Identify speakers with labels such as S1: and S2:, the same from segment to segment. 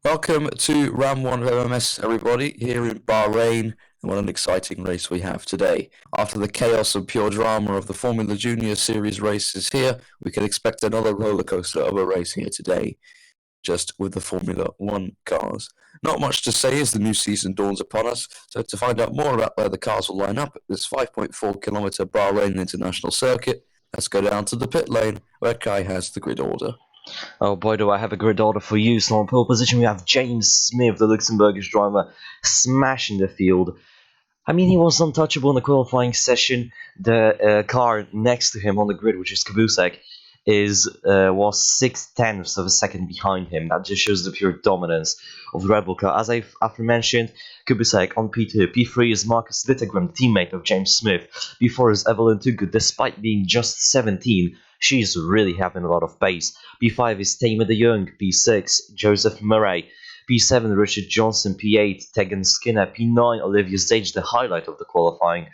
S1: Welcome to round one of MMS, everybody, here in Bahrain. And what an exciting race we have today. After the chaos and pure drama of the Formula Junior Series races here, we can expect another rollercoaster of a race here today, just with the Formula One cars. Not much to say as the new season dawns upon us, so to find out more about where the cars will line up at this 5.4-kilometre Bahrain International Circuit, let's go down to the pit lane, where Kai has the grid order.
S2: Oh boy, do I have a grid order for you. So on pole position, we have James Smith, the Luxembourgish driver, smashing the field. I mean, he was untouchable in the qualifying session. The car next to him on the grid, which is Kubusek, was 6/10 of a second behind him. That just shows the pure dominance of the Red Bull car. As I've mentioned, Kubusek on P2. P3 is Marcus Littergrim, teammate of James Smith. P4 is Evelyn Tugu, despite being just 17. She's really having a lot of pace. P5 is Tamer de Jong. P6, Joseph Murray. P7, Richard Johnson. P8, Tegan Skinner. P9, Olivia Stage, the highlight of the qualifying.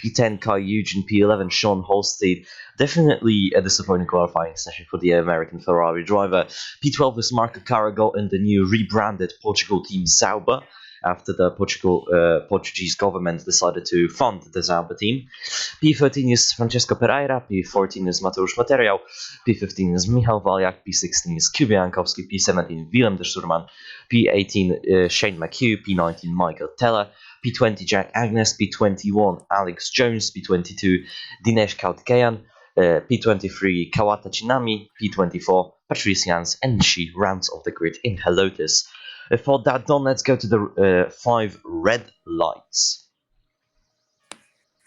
S2: P10, Kai Eugene. P11, Sean Holstead. Definitely a disappointing qualifying session for the American Ferrari driver. P12 is Marco Carragol in the new rebranded Portugal team Sauber, after the Portuguese government decided to fund the Sauber team. P13 is Francesco Pereira, P14 is Mateusz Materiał, P15 is Michał Waliak, P16 is Kuba Jankowski, P17 Willem de Sturman, P18 Shane McHugh, P19 Michael Teller, P20 Jack Agnes, P21 Alex Jones, P22 Dinesh Kautkeyan, P23 Kawata Chinami, P24 Patrice Jans, and she rounds off the grid in her Lotus. For that done, let's go to the 5 red lights.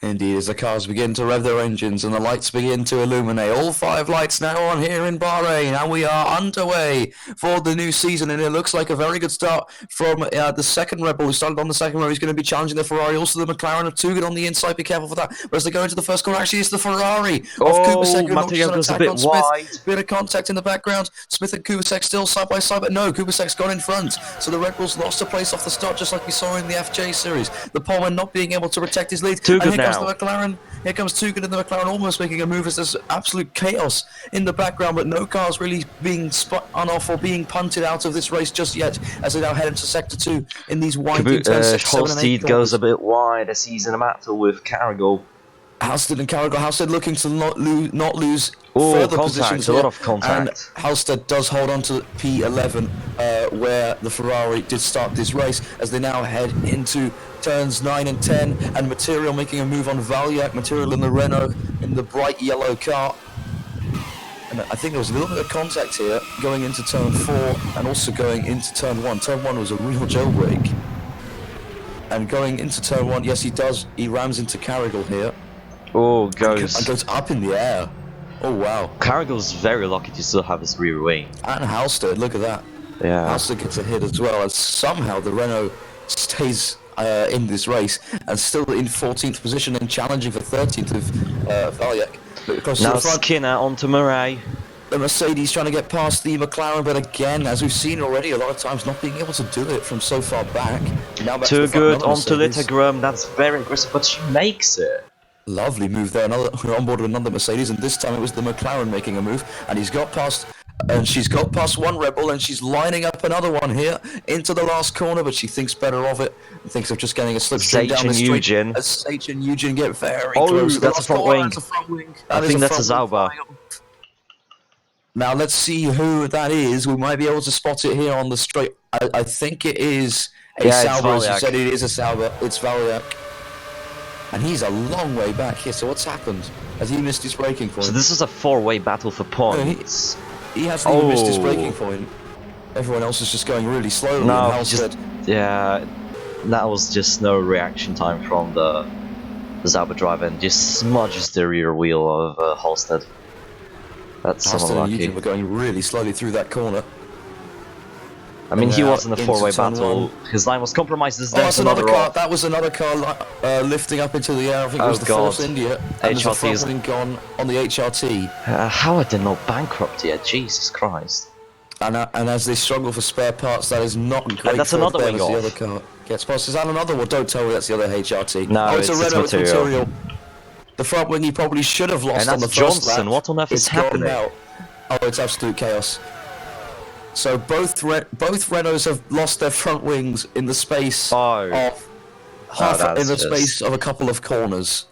S1: Indeed, as the cars begin to rev their engines and the lights begin to illuminate, all 5 lights now on here in Bahrain, and we are underway for the new season, and it looks like a very good start from the second Red Bull who started on the second row. He's going to be challenging the Ferrari, also the McLaren of Tugan on the inside. Be careful for that. But as they go into the first corner, actually it's the Ferrari of Kubasek who launches an attack on
S2: wide.
S1: Smith. Bit of contact in the background. Smith and Kubasek still side by side, but no, Kubasek's gone in front. So the Red Bulls lost a place off the start, just like we saw in the FJ series. The Poleman not being able to protect his lead.
S2: Too
S1: and
S2: good
S1: here
S2: now.
S1: comes the McLaren. Here comes Tugan in the McLaren, almost making a move as there's absolute chaos in the background, but no cars really being spun off or being punted out of this race just yet, as they now head into Sector 2 in these winding turns.
S2: Holstead goes a bit wide as he's in a battle with Carragol.
S1: Halstead and Carragol. Halstead looking to not lose
S2: Oh,
S1: further
S2: contact,
S1: positions
S2: a
S1: here.
S2: lot of contact.
S1: And Halstead does hold on to P11, where the Ferrari did start this race, as they now head into turns 9 and 10, and Material making a move on Valiak. Material in the Renault in the bright yellow car. And I think there was a little bit of contact here going into turn 4 and also going into turn 1. Turn 1 was a real jailbreak. And going into turn 1, yes, he does. He rams into Carragol here.
S2: Oh,
S1: And
S2: goes.
S1: goes up in the air. Oh, wow.
S2: Carragol's very lucky to still have his rear wing.
S1: And Halstead, look at that.
S2: Yeah.
S1: Halstead gets a hit as well, as somehow the Renault stays in this race and still in 14th position and challenging for 13th of Valiak.
S2: Now Skinner onto Murray.
S1: The Mercedes trying to get past the McLaren, but again, as we've seen already a lot of times, not being able to do it from so far back. Now back
S2: Too
S1: to
S2: good onto
S1: Mercedes.
S2: Littergrim. That's very aggressive, but she makes it.
S1: Lovely move there. We're on board with another Mercedes, and this time it was the McLaren making a move, and she's got past one Red Bull, and she's lining up another one here into the last corner, but she thinks better of it and thinks of just getting a slipstream down the straight.
S2: Eugene.
S1: As Sage and Eugene get very
S2: Oh,
S1: close.
S2: that's a front wing. I think that's a Sauber.
S1: Now let's see who that is. We might be able to spot it here on the straight. I think it is a Sauber. As you said, it is a Sauber. It's Valiak. And he's a long way back here, so what's happened? Has he missed his braking point?
S2: So this is a 4-way battle for points.
S1: He hasn't even missed his braking point. Everyone else is just going really slowly.
S2: No,
S1: and
S2: yeah, that was just no reaction time from the Sauber driver, and just smudges the rear wheel of Halstead. That's so
S1: Halstead and
S2: unlucky.
S1: Eugene were going really slowly through that corner.
S2: I mean, he was in a
S1: into
S2: 4-way
S1: turn
S2: battle.
S1: 1.
S2: His line was compromised.
S1: That's another car. That was another car lifting up into the air. I think it was the Force India. And there's a front wing gone on the HRT.
S2: How are they not bankrupt yet? Jesus Christ.
S1: And as they struggle for spare parts, that is not great.
S2: And that's
S1: for
S2: another
S1: them
S2: wing
S1: as the
S2: off.
S1: other car gets past. Is that another one? Don't tell me that's the other HRT.
S2: No,
S1: oh, it's a Renault
S2: Material.
S1: The front wing he probably should have lost
S2: And
S1: on the
S2: that's
S1: first
S2: Johnson.
S1: lap.
S2: What on earth is
S1: It's gone
S2: happening?
S1: now. Oh, it's absolute chaos. So both Renaults have lost their front wings in the space
S2: Oh,
S1: of half
S2: that's
S1: in the
S2: just...
S1: space of a couple of corners.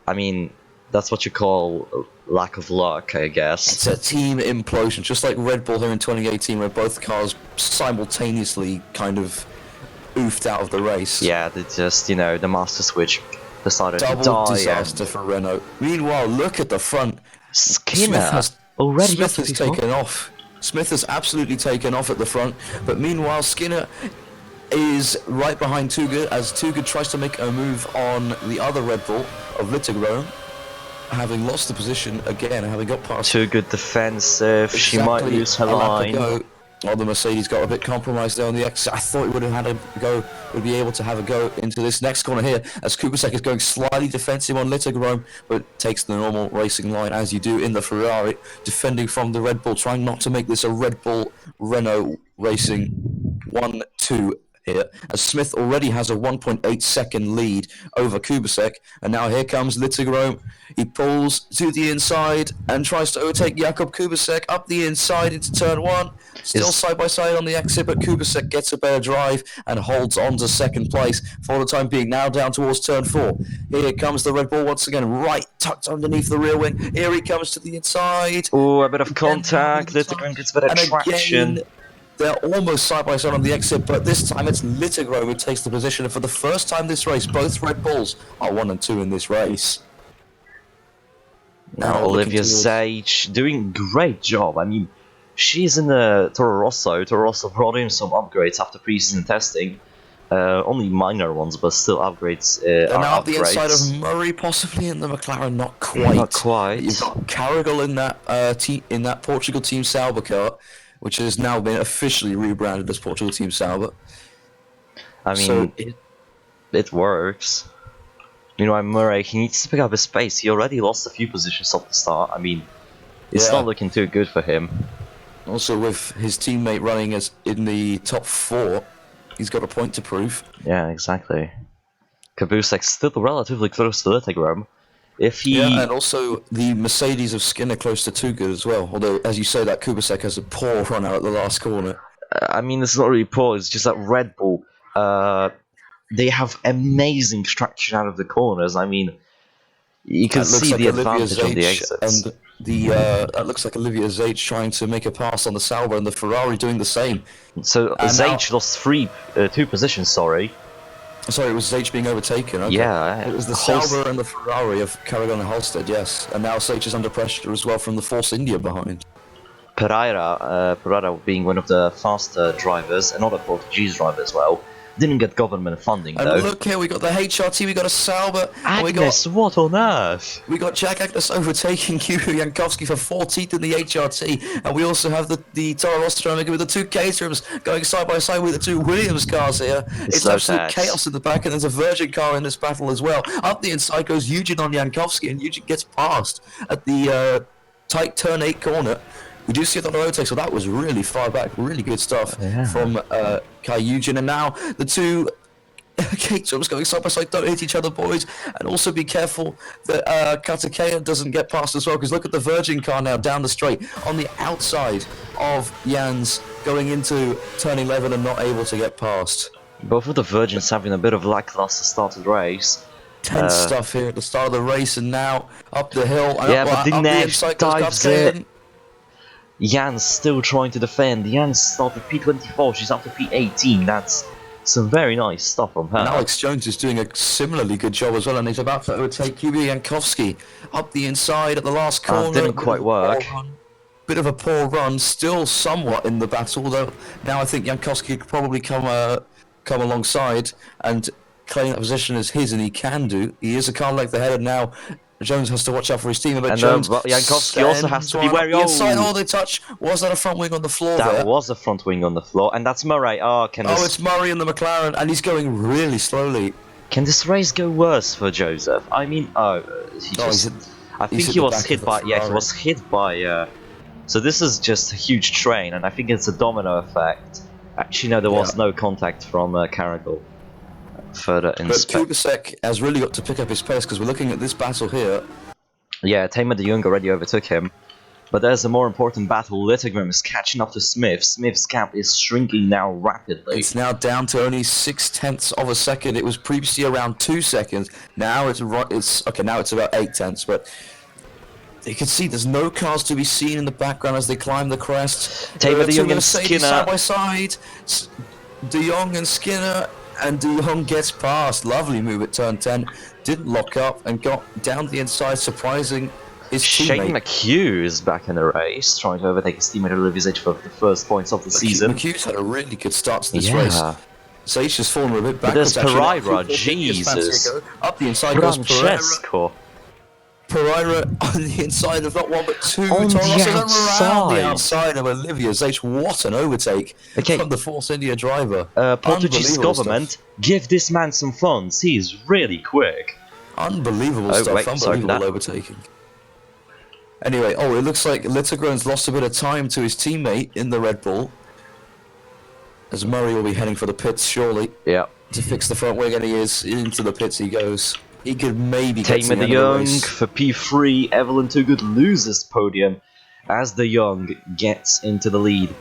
S2: I mean, that's what you call lack of luck, I guess.
S1: It's a team implosion, just like Red Bull here in 2018, where both cars simultaneously kind of oofed out of the race.
S2: Yeah, they just, you know, the master switch decided to
S1: Double
S2: die.
S1: disaster for Renault. Meanwhile, look at the front.
S2: Skinner already
S1: Smith has taken off. Smith has absolutely taken off at the front, but meanwhile Skinner is right behind Tuga as Tuga tries to make a move on the other Red Bull of Littlegrove, having lost the position again, having got past.
S2: Too good defensive. She might lose her line.
S1: Oh, the Mercedes got a bit compromised there on the exit. I thought it would have had a go, would be able to have a go into this next corner here, as Kubicek is going slightly defensive on Littlegrove, but takes the normal racing line as you do in the Ferrari, defending from the Red Bull, trying not to make this a Red Bull Renault racing 1-2 here, as Smith already has a 1.8 second lead over Kubicek, and now here comes Littlegrove. He pulls to the inside and tries to overtake Jakub Kubicek up the inside into turn 1. Still side by side on the exit, but Kubicek gets a better drive and holds on to second place for the time being. Now down towards turn 4. Here comes the Red Bull once again, right tucked underneath the rear wing. Here he comes to the inside.
S2: Oh, a bit of contact. Littlegrove gets a bit of traction.
S1: Again, they're almost side by side on the exit, but this time it's Littlegrove who takes the position. And for the first time this race, both Red Bulls are 1 and 2 in this race.
S2: Now Olivia Zage doing great job. I mean, she's in the Toro Rosso. Toro Rosso brought in some upgrades after pre-season testing. Only minor ones, but still upgrades.
S1: And now the inside of Murray, possibly in the McLaren, not quite.
S2: Not quite.
S1: You've got Carragher in that Portugal Team Sauber car, which has now been officially rebranded as Portugal Team Sauber.
S2: I mean, it works. Meanwhile, Murray, he needs to pick up his pace. He already lost a few positions off the start. I mean, it's not looking too good for him.
S1: Also, with his teammate running as in the top 4, he's got a point to prove.
S2: Yeah, exactly. Kabusek's still relatively close to Littlegrove. If he...
S1: Yeah, and also the Mercedes of Skinner close to too good as well. Although, as you say, that Kubicek has a poor run out at the last corner.
S2: I mean, it's not really poor. It's just that Red Bull, they have amazing traction out of the corners. I mean, you can see the advantage on the exits.
S1: And that looks like Olivia Zage trying to make a pass on the Sauber, and the Ferrari doing the same.
S2: So Zage lost 2 positions. Sorry,
S1: it was Zage being overtaken. Okay.
S2: Yeah,
S1: it was the Sauber and the Ferrari of Carragher and Halstead. Yes, and now Zage is under pressure as well from the Force India behind.
S2: Pereira being one of the faster drivers, another Portuguese driver as well. Didn't get government funding though.
S1: And look here, we got the HRT, we got a Sauber.
S2: Agnes, what on earth?
S1: We got Jack Agnes overtaking Hugo Jankowski for 14th in the HRT, and we also have the Toro Rosso with the 2 Caterhams going side by side with the 2 Williams cars here. It's
S2: so
S1: absolute chaos in the back, and there's a Virgin car in this battle as well. Up the inside goes Eugene on Jankowski, and Eugene gets past at the tight turn 8 corner. We do see it on the road take, so that was really far back. Really good stuff from Kai Eugene. And now the 2 Caterhams going side by side. Don't hit each other, boys. And also be careful that Katakea doesn't get past as well, because look at the Virgin car now down the straight on the outside of Jans going into turn 11 and not able to get past.
S2: Both of the Virgins having a bit of lackluster start of the race.
S1: Tense stuff here at the start of the race, and now up the hill. And
S2: yeah, but
S1: Dinesh
S2: dives in. Jan's still trying to defend. Jan started P24, she's up to P18. That's some very nice stuff from her.
S1: And Alex Jones is doing a similarly good job as well, and he's about to overtake Hugo Jankowski up the inside at the last corner.
S2: Didn't quite work.
S1: Bit of a poor run, still somewhat in the battle, though now I think Jankowski could probably come alongside and claim that position as his, and he can do. He is a car length ahead, and now Jones has to watch out for his team, but Jones
S2: Jankowski also has to be wary.
S1: They touch. Was that a front wing on the floor?
S2: That was a front wing on the floor, and that's Murray.
S1: It's Murray in the McLaren, and he's going really slowly.
S2: Can this race go worse for Joseph? I mean, I think he was hit by. Yeah, he was hit by. So this is just a huge train, and I think it's a domino effect. Actually, no, there was no contact from Carragher. Further in
S1: but Kubicek has really got to pick up his pace, because we're looking at this battle here.
S2: Yeah, Tamer de Jong already overtook him. But there's a more important battle. Littergram is catching up to Smith. Smith's gap is shrinking now rapidly.
S1: It's now down to only 0.6 of a second. It was previously around 2 seconds. Now it's okay. Now it's about 0.8, but you can see there's no cars to be seen in the background as they climb the crest.
S2: Tamer, De Jong, and
S1: Mercedes
S2: Skinner
S1: side by side. De Jong and Skinner, and De Jong gets past. Lovely move at turn 10. Didn't lock up and got down the inside, surprising his
S2: Shane
S1: teammate.
S2: McHugh is back in the race, trying to overtake his teammate Olivier Zage for the first points of the season.
S1: McHugh's had a really good start to this race. Zage has fallen a bit
S2: But
S1: backwards.
S2: there's Pereira, Jesus.
S1: Up the inside goes Pereira.
S2: Francesco.
S1: Pereira on the inside of not one but two.
S2: On the
S1: around the
S2: outside.
S1: outside of Olivier Zage. What an overtake from the Force India driver.
S2: Portuguese
S1: Unbelievable
S2: government,
S1: stuff.
S2: give this man some funds. He's really quick.
S1: Unbelievable stuff. Unbelievable overtaking. Anyway, it looks like Littergren's lost a bit of time to his teammate in the Red Bull. As Murray will be heading for the pits, surely.
S2: Yeah.
S1: To fix the front wing, and he is. Into the pits he goes. He could maybe get to
S2: Tamer
S1: the
S2: De
S1: end of the
S2: Jong
S1: race.
S2: for P3. Evelyn Toogood loses podium as De Jong gets into the lead.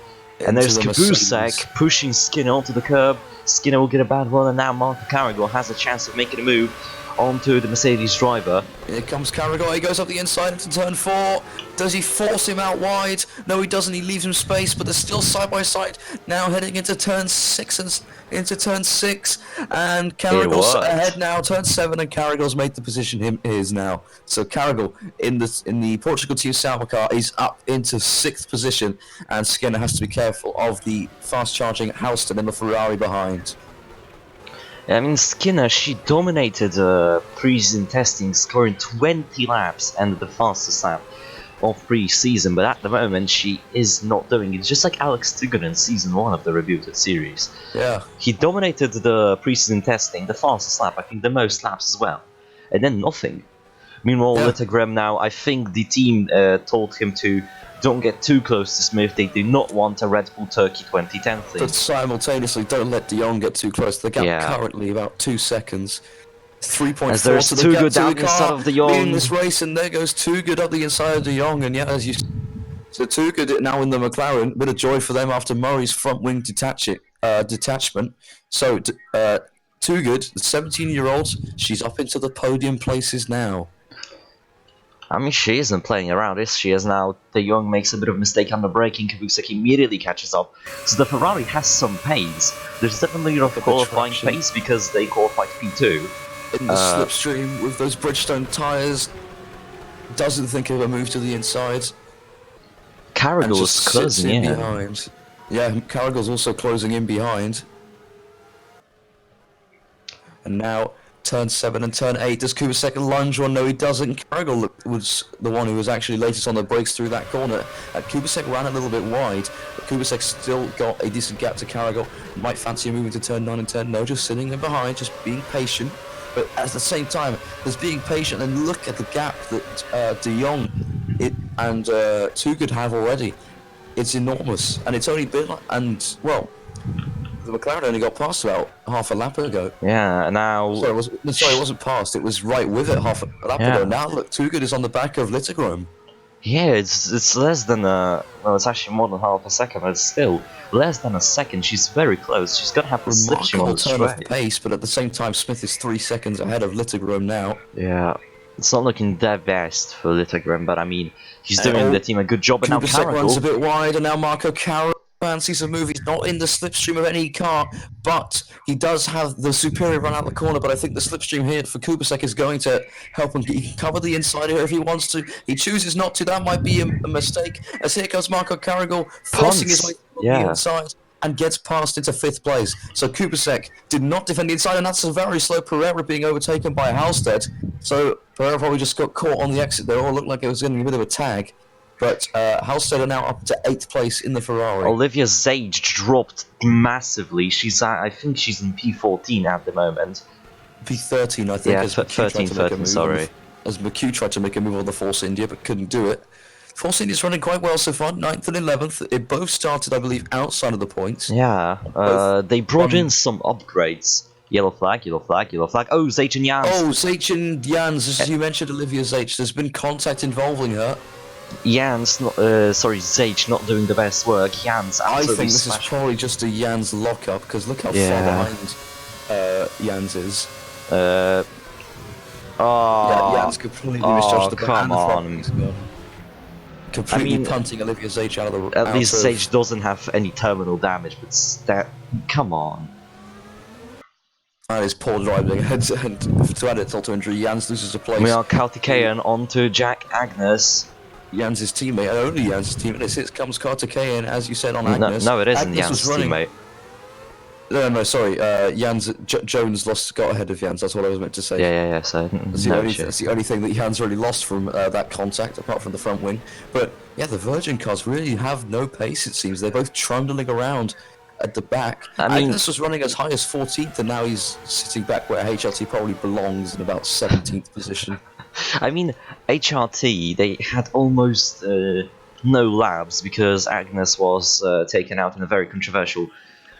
S2: And there's
S1: Into the
S2: Kabusek
S1: Mercedes.
S2: pushing Skinner onto the curb. Skinner will get a bad run, and now Marco Carrigal has a chance of making a move onto the Mercedes driver.
S1: Here comes Carrigal, he goes up the inside into turn 4. Does he force him out wide? No, he doesn't, he leaves him space, but they're still side by side. Now heading into turn 6 and Carrigal's ahead now, turn 7, and Carrigal's made the position his now. So Carrigal in the Portugal Team Sauber car is up into 6th position, and Skinner has to be careful of the fast charging Houston in the Ferrari behind.
S2: I mean, Skinner, she dominated pre-season testing, scoring 20 laps and the fastest lap of pre-season, but at the moment she is not doing it, just like Alex Tigger in Season 1 of the rebooted series.
S1: Yeah.
S2: He dominated the pre-season testing, the fastest lap, I think the most laps as well, and then nothing. Meanwhile, Littergram now, I think the team told him to don't get too close to Smith. They do not want a Red Bull Turkey 2010 thing.
S1: But simultaneously, don't let De Jong get too close. The gap currently about 2 seconds. 3.4.
S2: As there's
S1: to
S2: Toogood
S1: the
S2: down inside of De Jong.
S1: In this race, and there goes Toogood up the inside of De Jong, and as you. So Toogood now in the McLaren. Bit of joy for them after Murray's front wing detachment. So Toogood, the 17-year-old, she's up into the podium places now.
S2: I mean, she isn't playing around, is she? As now De Jong makes a bit of a mistake on the braking, Kabusek immediately catches up. So the Ferrari has some pace. There's definitely a qualifying pace because they qualified P2.
S1: In the slipstream with those Bridgestone tyres, doesn't think of a move to the inside.
S2: Carrigal's closing in
S1: behind. Yeah, Carrigal's also closing in behind. And now turn 7 and turn 8. Does Kubasek lunge one? No, he doesn't. Carrigal was the one who was actually latest on the brakes through that corner. Kubasek ran a little bit wide, but Kubasek still got a decent gap to Carrigal. Might fancy moving to turn 9 and 10. No, just sitting in behind, just being patient. But at the same time, there's being patient, and look at the gap that De Jong and Toogood have already. It's enormous, and it's only been, the McLaren only got past about half a lap ago.
S2: Yeah, now...
S1: Sorry, it wasn't past, it was right with it half a lap ago. Now look, Toogood is on the back of Littergram.
S2: Yeah, it's less than it's actually more than half a second, but it's still less than a second. She's very close. She's gonna have to slipstream on the
S1: turn of
S2: straight.
S1: pace, but at the same time, Smith is 3 seconds ahead of Littergram now.
S2: Yeah, it's not looking the best for Littergram, but I mean, he's doing the team a good job. And now Carrigal
S1: runs a bit wide, and now Marco Carrigal fancies a move. He's not in the slipstream of any car, but he does have the superior run out the corner. But I think the slipstream here for Kubasek is going to help him. He can cover the inside here if he wants to. He chooses not to. That might be a mistake. As here comes Marco Carrigal, forcing his way to the inside and gets past into 5th place. So Kubasek did not defend the inside, and that's a very slow Pereira being overtaken by Halstead. So Pereira probably just got caught on the exit there. It all looked like it was going to be a bit of a tag. But Halstead are now up to 8th place in the Ferrari.
S2: Olivia Zage dropped massively. I think she's in P14 at the moment.
S1: P13, I think.
S2: Yeah, 13, sorry.
S1: As McHugh tried to make a move on the Force India, but couldn't do it. Force India's running quite well so far, 9th and 11th. It both started, I believe, outside of the points.
S2: Yeah, they brought in some upgrades. Yellow flag, yellow flag, yellow flag. Oh, Zage and Jans.
S1: Oh, Zage and Jans, as you mentioned, Olivia Zage. There's been contact involving her.
S2: Jans, Zage not doing the best work. Jans
S1: I
S2: absolutely
S1: think this is
S2: smashed.
S1: probably just a Jans lockup, because look how
S2: Yeah.
S1: far behind Jans is.
S2: Oh,
S1: Yeah, Jans completely misjudged the back
S2: come
S1: and the front
S2: on.
S1: wings. Completely
S2: mean,
S1: punting Olivia Zage out of the
S2: At least Sage doesn't have any terminal damage, but come on.
S1: And his poor driving, and to add insult to injury, Jans loses a place.
S2: We are Kautikeyan onto Jack Agnes.
S1: Jans' teammate, and only Jans' teammate. Here comes Kautikeyan, as you said, on Agnes.
S2: No, it isn't
S1: Agnes
S2: Jans'
S1: was running.
S2: teammate.
S1: No, sorry. Jones got ahead of Jans. That's what I was meant to say.
S2: Yeah. So
S1: That's the only thing that Jans really lost from that contact, apart from the front wing. But yeah, the Virgin cars really have no pace. It seems they're both trundling around at the back. Agnes was running as high as 14th, and now he's sitting back where HRT probably belongs in about 17th position.
S2: I mean, HRT, they had almost no laps because Agnes was taken out in a very controversial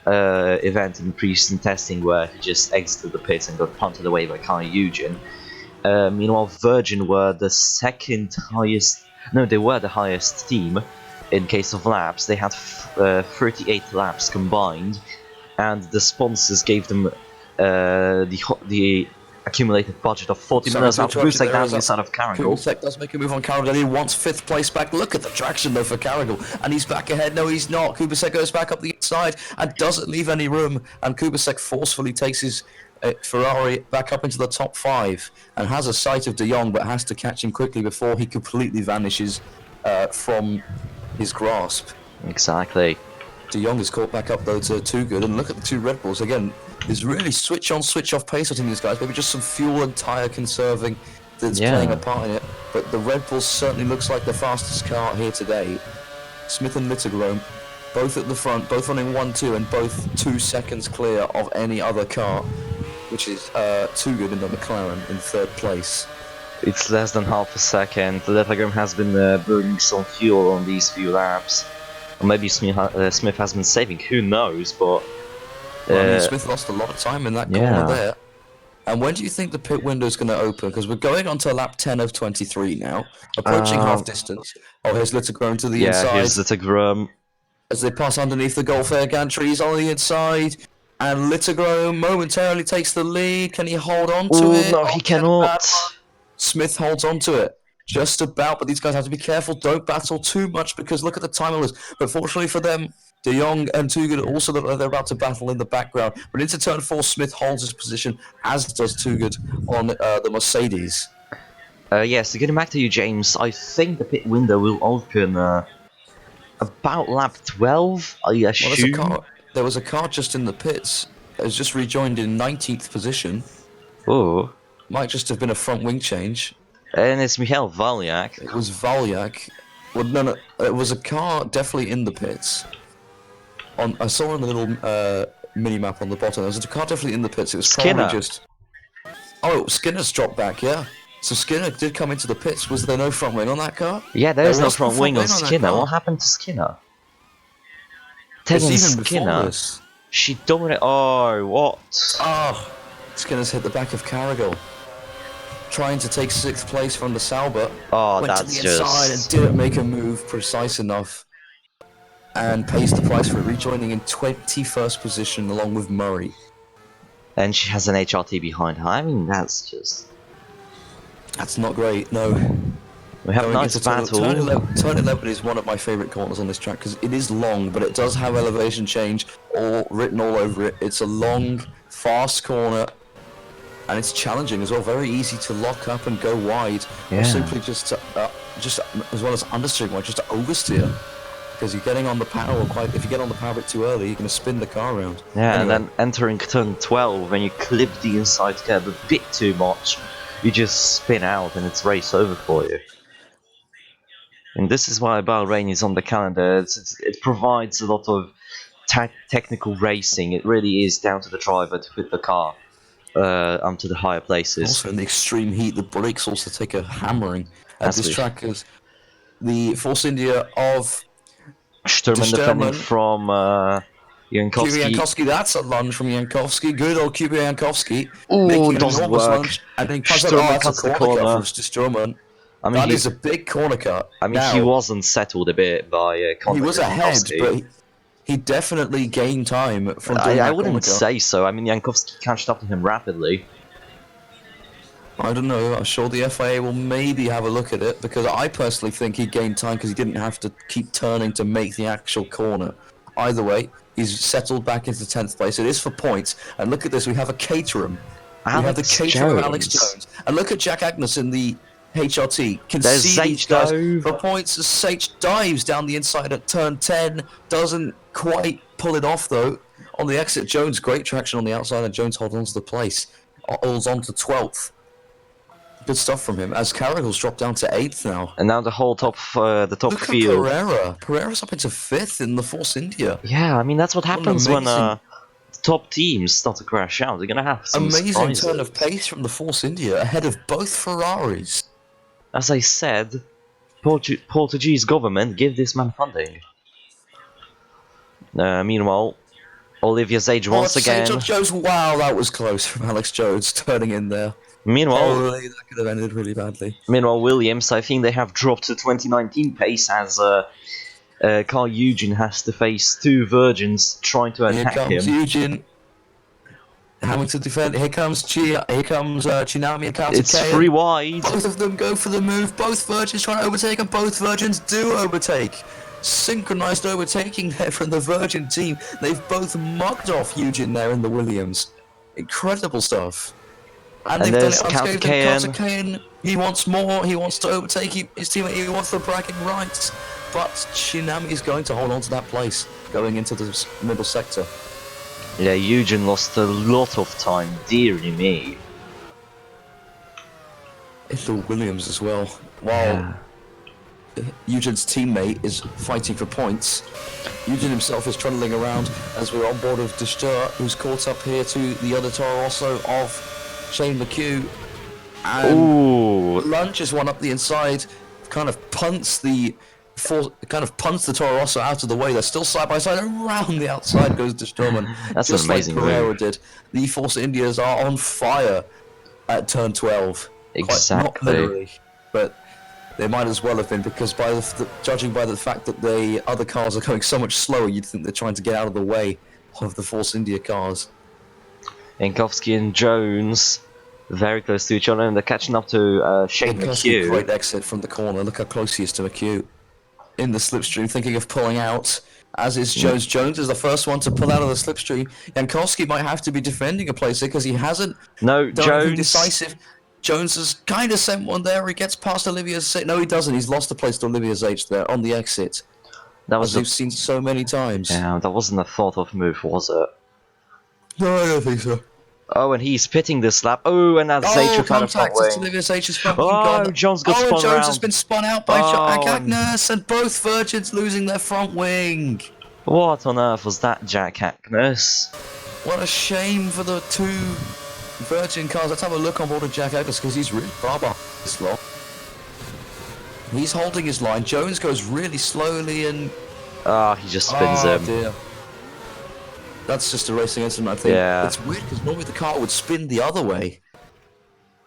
S2: event in pre-season testing where he just exited the pit and got punted away by Kai Eugen. Meanwhile, Virgin were the second highest... No, they were the highest team in case of laps. They had 38 laps combined, and the sponsors gave them the accumulated budget of 40 minutes after Busek down the side of Carrigal.
S1: Busek does make a move on Carrigal. He wants 5th place back. Look at the traction though for Carrigal, and he's back ahead. No, he's not. Kubasek goes back up the inside and doesn't leave any room, and Kubasek forcefully takes his Ferrari back up into the top 5 and has a sight of De Jong, but has to catch him quickly before he completely vanishes from his grasp.
S2: Exactly.
S1: De Jong is caught back up though to Too Good, and look at the two Red Bulls again. There's really switch on, switch off pace between these guys. Maybe just some fuel and tyre conserving that's playing a part in it. But the Red Bull certainly looks like the fastest car here today. Smith and Littlegrove, both at the front, both running 1-2, and both 2 seconds clear of any other car, which is Too Good in the McLaren in 3rd place.
S2: It's less than half a second. Littlegrove has been burning some fuel on these few laps. Or maybe Smith has been saving, who knows, but...
S1: Well, I mean, Smith lost a lot of time in that corner there. And when do you think the pit window is going to open? Because we're going on to lap 10 of 23 now, approaching half distance. Oh, here's Littlegrove to the inside.
S2: Yeah, here's Littlegrove.
S1: As they pass underneath the Golf Air gantries on the inside, and Littlegrove momentarily takes the lead. Can he hold on to it?
S2: No, he cannot.
S1: Smith holds on to it. Just about, but these guys have to be careful. Don't battle too much, because look at the time list. But fortunately for them, De Jong and Too Good also look like they're about to battle in the background. But into turn 4, Smith holds his position, as does Too Good on the Mercedes.
S2: So getting back to you, James, I think the pit window will open about lap 12, I assume.
S1: Well, there was a car just in the pits. It was just rejoined in 19th position.
S2: Oh.
S1: Might just have been a front wing change.
S2: And it's Michael Valyak.
S1: It was Valyak. Well, no, it was a car definitely in the pits. I saw on the little mini-map on the bottom, there was a car definitely in the pits. It was probably just... Oh, Skinner's dropped back, yeah. So Skinner did come into the pits. Was there no front wing on that car?
S2: Yeah, there is no front wing on Skinner. What happened to Skinner? Taking Skinner. She dominated. Oh, what?
S1: Oh, Skinner's hit the back of Carrigal. Trying to take 6th place from the Sauber.
S2: Oh,
S1: went
S2: that's
S1: to the inside and didn't make a move precise enough. And pays the price for it, rejoining in 21st position along with Murray.
S2: And she has an HRT behind her. I mean, that's just...
S1: That's not great, no.
S2: We have a nice battle.
S1: Turn 11 is one of my favourite corners on this track, because it is long, but it does have elevation change written all over it. It's a long, fast corner, and it's challenging as well. Very easy to lock up and go wide, or simply just as well as understeering, or just to oversteer. Because you're getting on the power if you get on the power a bit too early, you're going to spin the car around.
S2: Yeah, anyway. And then entering turn 12, when you clip the inside curb a bit too much, you just spin out and it's race over for you. And this is why Bahrain is on the calendar. It provides a lot of technical racing. It really is down to the driver to put the car onto the higher places.
S1: Also in the extreme heat, the brakes also take a hammering at this track, because the Force India of
S2: Sturman defending from
S1: Jankowski. That's a lunge from Jankowski. Good old Jankowski.
S2: Ooh,
S1: making
S2: doesn't
S1: an enormous
S2: work.
S1: lunge. And then
S2: Sturman cuts the corner.
S1: For Sturman.
S2: I mean,
S1: That is a big corner cut.
S2: he
S1: Now,
S2: wasn't settled a bit by
S1: he
S2: contact
S1: was
S2: with
S1: ahead,
S2: Jankowski.
S1: but he definitely gained time from doing
S2: I
S1: that corner
S2: wouldn't
S1: cut.
S2: say so. I mean, Jankowski catched up to him rapidly.
S1: I don't know. I'm sure the FIA will maybe have a look at it because I personally think he gained time because he didn't have to keep turning to make the actual corner. Either way, he's settled back into 10th place. It is for points. And look at this. We have a Caterham. We have the Caterham of Alex Jones. And look at Jack Agnes in the HRT. Can
S2: There's
S1: see these
S2: Zage
S1: guys
S2: though.
S1: for points as Sage dives down the inside at turn 10. Doesn't quite pull it off though. On the exit, Jones, great traction on the outside, and Jones holds on to the place. Holds on to 12th. Good stuff from him. As Carragher's dropped down to 8th now.
S2: And now the whole top
S1: Look
S2: field.
S1: at Pereira. Pereira's up into 5th in the Force India.
S2: Yeah, I mean that's what happens when
S1: amazing-
S2: top teams start to crash out. They're gonna have some
S1: Amazing
S2: surprises.
S1: turn of pace from the Force India ahead of both Ferraris.
S2: As I said, Portuguese government give this man funding. Meanwhile, Olivia Zage once again.
S1: Sage Jones. Wow, that was close from Alex Jones turning in there.
S2: Meanwhile,
S1: That could have ended really badly.
S2: Williams, I think they have dropped to 2019 pace as Carl Eugene has to face two virgins trying to
S1: Here
S2: attack
S1: comes
S2: him.
S1: Eugene. Having to defend. Here comes Chinami and Kawatake.
S2: It's free wide.
S1: Both of them go for the move. Both virgins trying to overtake, and both virgins do overtake. Synchronized overtaking there from the Virgin team. They've both mugged off Eugene there in the Williams. Incredible stuff. And they've done it unscathed. Kawatake, he wants more. He wants to overtake his teammate. He wants the bragging rights. But Shinami is going to hold on to that place going into the middle sector.
S2: Yeah, Eugene lost a lot of time, dearie me.
S1: It's the Williams as well. While Eugene's teammate is fighting for points, Eugene himself is trundling around as we're on board of Distur, who's caught up here to the other Toro Rosso of Shane McHugh. And
S2: Ooh.
S1: lunges one up the inside, kind of punts the Toro Rosso out of the way. They're still side by side. Around the outside goes Disturman.
S2: That's
S1: just
S2: an amazing
S1: like Pereira
S2: move.
S1: did. The Force Indias are on fire at turn 12.
S2: Exactly.
S1: Not literally, but they might as well have been, because by judging by the fact that the other cars are going so much slower, you'd think they're trying to get out of the way of the Force India cars.
S2: Jankowski and Jones very close to each other, and they're catching up to Shane McHugh.
S1: Great exit from the corner. Look how close he is to McHugh. In the slipstream, thinking of pulling out, as is Jones. Jones is the first one to pull out of the slipstream. Jankowski might have to be defending a place here because he hasn't done anything decisive. Jones has kind of sent one there. He gets past Olivia Zage. No, he doesn't. He's lost the place to Olivia Zage there on the exit.
S2: That was
S1: as we've seen so many times.
S2: Yeah, that wasn't a thought of move, was it?
S1: No, I don't think so.
S2: Oh, and he's pitting this lap. Oh, and that's Zage kind of front wing.
S1: Olivia Zage's front
S2: Oh, Jones got spun
S1: Jones
S2: around.
S1: has been spun out by Jack Agnes, and both virgins losing their front wing.
S2: What on earth was that, Jack Agnes?
S1: What a shame for the two Virgin cars. Let's have a look on board of Jack Agnes because he's really far behind this lot. He's holding his line. Jones goes really slowly and...
S2: he just spins him.
S1: Dear. That's just a racing incident, I think.
S2: Yeah.
S1: It's weird because normally the car would spin the other way.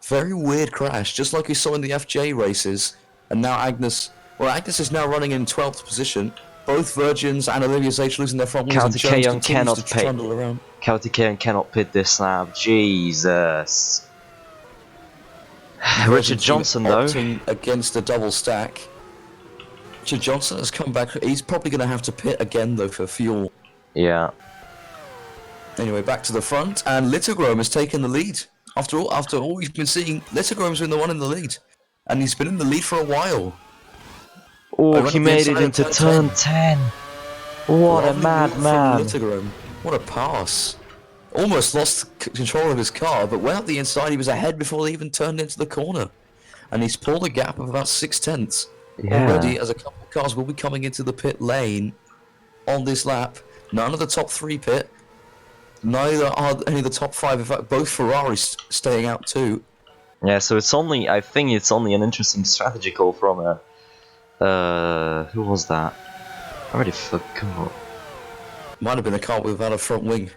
S1: Very weird crash, just like we saw in the FJ races. And now Agnes... Well, Agnes is now running in 12th position. Both Virgins and Olivia Zage losing their front wings, and Jones continues to trundle around.
S2: Kawatake cannot pit this lap. Jesus. Richard Johnson, though.
S1: Opting against a double stack. Richard Johnson has come back. He's probably going to have to pit again, though, for fuel.
S2: Yeah.
S1: Anyway, back to the front, and Littogrom has taken the lead. After all we've been seeing, Littogrom's been the one in the lead. And he's been in the lead for a while.
S2: Oh, he made it into turn 10. What a madman.
S1: What a pass. Almost lost control of his car, but went up the inside. He was ahead before they even turned into the corner. And he's pulled a gap of about 6/10 already, as a couple of cars will be coming into the pit lane on this lap. None of the top 3 pit. Neither are any of the top 5. In fact, both Ferraris staying out too.
S2: Yeah, so I think it's only an interesting strategy call from who was that? I already forgot.
S1: Might have been a car without a front wing.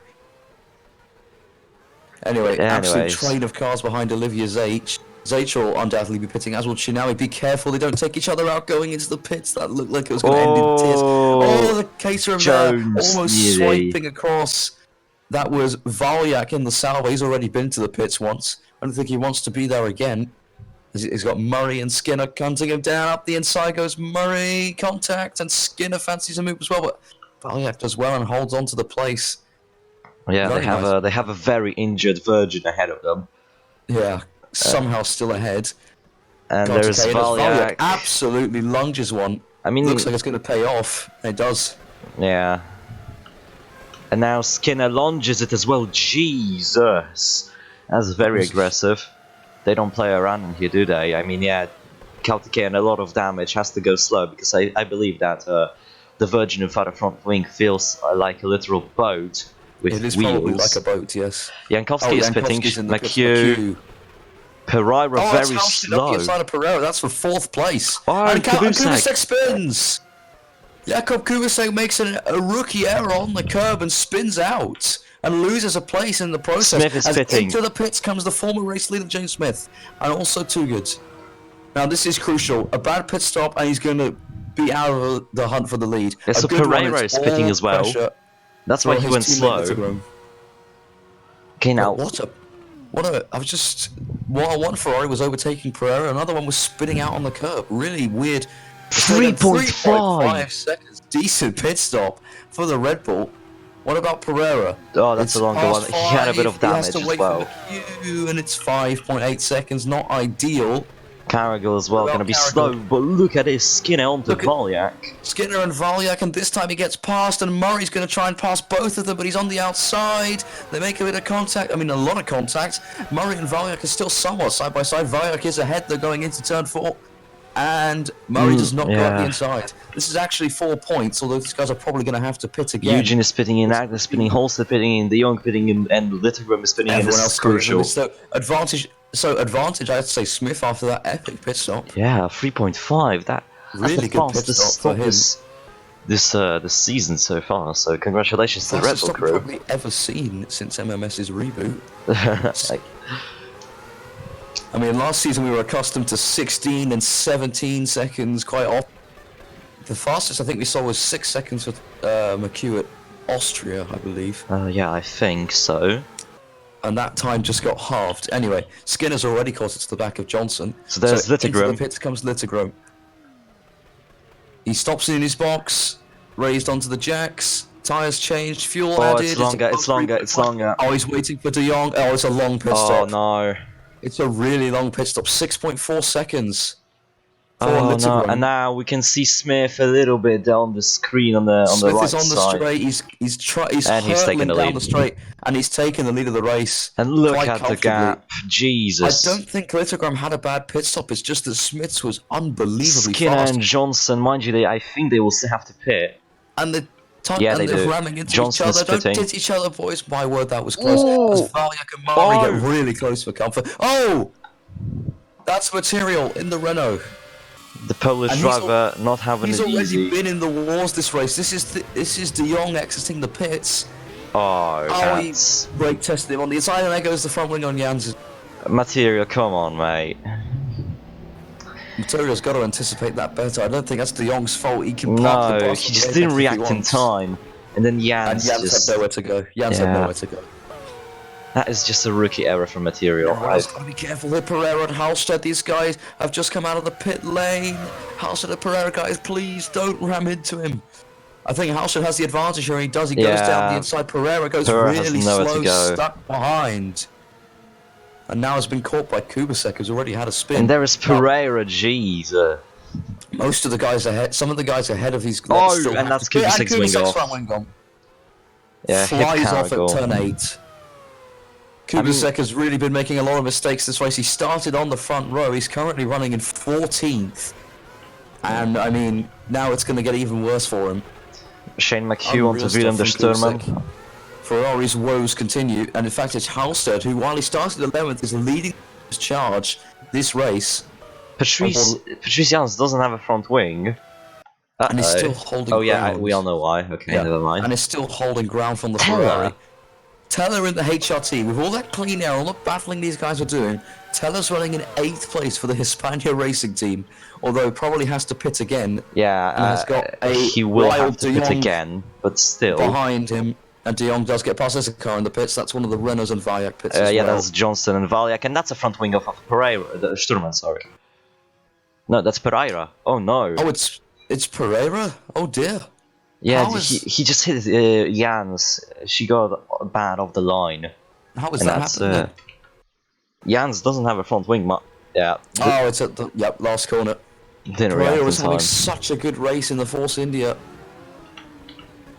S1: Anyway, absolute train of cars behind Olivia Zage. Zacher will undoubtedly be pitting, as will Chinawi. Be careful, they don't take each other out going into the pits. That looked like it was going to end in tears. Oh, the Caterham there,
S2: Jones
S1: almost
S2: nearly.
S1: swiping across. That was Valyak in the salvo. He's already been to the pits once. I don't think he wants to be there again. He's got Murray and Skinner hunting him down. Up the inside goes Murray. Contact, and Skinner fancies a move as well. But Valyak does well and holds on to the place.
S2: Yeah,
S1: Very nice.
S2: they have a very injured Virgin ahead of them.
S1: Yeah, somehow still ahead.
S2: And there's Valyak.
S1: Absolutely lunges one.
S2: I mean,
S1: looks like it's going to pay off. It does.
S2: Yeah. And now Skinner lunges it as well. Jesus, that's very aggressive. They don't play around in here, do they? I mean, yeah, Celtic a lot of damage, has to go slow because I believe that the Virgin without a front wing feels like a literal boat with wheels.
S1: It is probably like a boat, yes.
S2: Jankowski is pitting. McHugh. Pereira very slow.
S1: Up the inside of Pereira. That's for 4th place.
S2: Oh,
S1: and
S2: Kubusek.
S1: Kubusek spins. Jakub Kubusek makes a rookie error on the curb and spins out and loses a place in the process.
S2: Smith is
S1: as
S2: pitting.
S1: Into the pits comes the former race leader James Smith, and also Too Good. Now this is crucial. A bad pit stop, and he's going to be out of the hunt for the lead.
S2: Yeah, so Pereira is pitting as well. That's why he went slow. Okay, now
S1: what a one Ferrari was overtaking Pereira, another one was spinning out on the curb. Really weird.
S2: 3.5
S1: seconds. Decent pit stop for the Red Bull. What about Pereira?
S2: Oh, that's a longer one. He had a bit of damage as well.
S1: And it's 5.8 seconds. Not ideal.
S2: Carrigal as well, going to be slow, but look at his Skinner onto Valyak.
S1: Skinner and Valyak, and this time he gets past, and Murray's going to try and pass both of them, but he's on the outside. They make a bit of contact, I mean a lot of contact. Murray and Valyak are still somewhat side by side. Valyak is ahead, they're going into turn 4, and Murray does not go up the inside. This is actually 4 points, although these guys are probably going to have to pit again.
S2: Eugene is pitting in, Agnes spinning, Holster pitting in, De Jong pitting in, and Littergrim is pitting in.
S1: Everyone
S2: This
S1: else
S2: is crucial.
S1: So advantage, I'd say Smith after that epic pit stop.
S2: Yeah, 3.5. That's
S1: really
S2: the
S1: good pit stop for him.
S2: This season so far. So congratulations to the Red Bull crew.
S1: Probably ever seen since MMS's reboot. I mean, last season we were accustomed to 16 and 17 seconds quite often. The fastest I think we saw was 6 seconds with McHugh at Austria, I believe.
S2: Yeah, I think so.
S1: And that time just got halved. Anyway, Skinner's already caught it to the back of Johnson.
S2: So there's Littergrim.
S1: Into the pits comes Littergrim. He stops in his box, raised onto the jacks, tyres changed, fuel added.
S2: It's longer.
S1: Oh, he's waiting for De Jong. Oh, it's a long pit stop.
S2: Oh no.
S1: It's a really long pit stop, 6.4 seconds.
S2: Oh no, and now we can see Smith a little bit down the screen on the right side.
S1: Smith is on the straight, he's taking the lead. The straight, and he's taking the lead of the race.
S2: And look at the gap, Jesus.
S1: I don't think Littergrim had a bad pit stop, it's just that Smith's was unbelievably
S2: Skinner
S1: fast.
S2: and Johnson, mind you, I think they will still have to pit.
S1: And they're
S2: do.
S1: ramming into
S2: Johnson
S1: each other.
S2: Don't
S1: hit each other, boys. My word, that was close. As Valyak and Mari get really close for comfort. Oh! That's material in the Renault.
S2: The Polish driver not having it easy.
S1: He's already been in the wars this race. This is De Jong exiting the pits. He brake tested him on the inside, and there goes the front wing on Jans.
S2: Material, come on, mate.
S1: Material's got to anticipate that better. I don't think that's De Jong's fault. He can
S2: park the boss. He just didn't react in time. And then Jans
S1: had nowhere to go. Jans had nowhere to go.
S2: That is just a rookie error from Material.
S1: I've got to be careful here. Pereira and Halstead, these guys have just come out of the pit lane. Halstead and Pereira, guys, please don't ram into him. I think Halstead has the advantage here, and he does. He goes down the inside. Pereira goes really slow, stuck behind. And now has been caught by Kubusek, who's already had a spin.
S2: And there is Pereira, jeez.
S1: Most of the guys ahead, some of the guys ahead of these.
S2: And that's Kubusek's
S1: wing off.
S2: Yeah,
S1: flies off at turn 8. Kubusek has really been making a lot of mistakes this race. He started on the front row. He's currently running in 14th. And, I mean, now it's going to get even worse for him.
S2: Shane McHugh onto Willem de Sturman.
S1: Ferrari's woes continue. And, in fact, it's Halstead, who, while he started 11th, is leading his charge this race.
S2: Patrice Jans doesn't have a front wing.
S1: And he's still holding ground.
S2: We all know why. Okay, never mind.
S1: And he's still holding ground from the Ferrari. Teller in the HRT, with all that clean air, all the battling these guys are doing, Teller's running in 8th place for the Hispania racing team, although probably has to pit again.
S2: Yeah,
S1: and has got a
S2: he will have
S1: wild
S2: to
S1: De
S2: pit
S1: Jong
S2: again, but still.
S1: behind him. And De Jong does get past this car in the pits. That's one of the Renaults and Vallac pits as
S2: Yeah,
S1: well.
S2: that's Johnson and Vallac, and that's a front wing of Pereira, Sturman, sorry. No, that's Pereira. Oh no.
S1: Oh, it's Pereira? Oh dear.
S2: Yeah,
S1: How is-
S2: he just hit Jans. She got bad off the line.
S1: How is
S2: And
S1: that
S2: that's,
S1: happening?
S2: Jans doesn't have a front wing, yeah.
S1: Oh, it's at the last corner.
S2: Didn't
S1: Pereira
S2: react in
S1: was having
S2: time.
S1: such a good race in the Force India.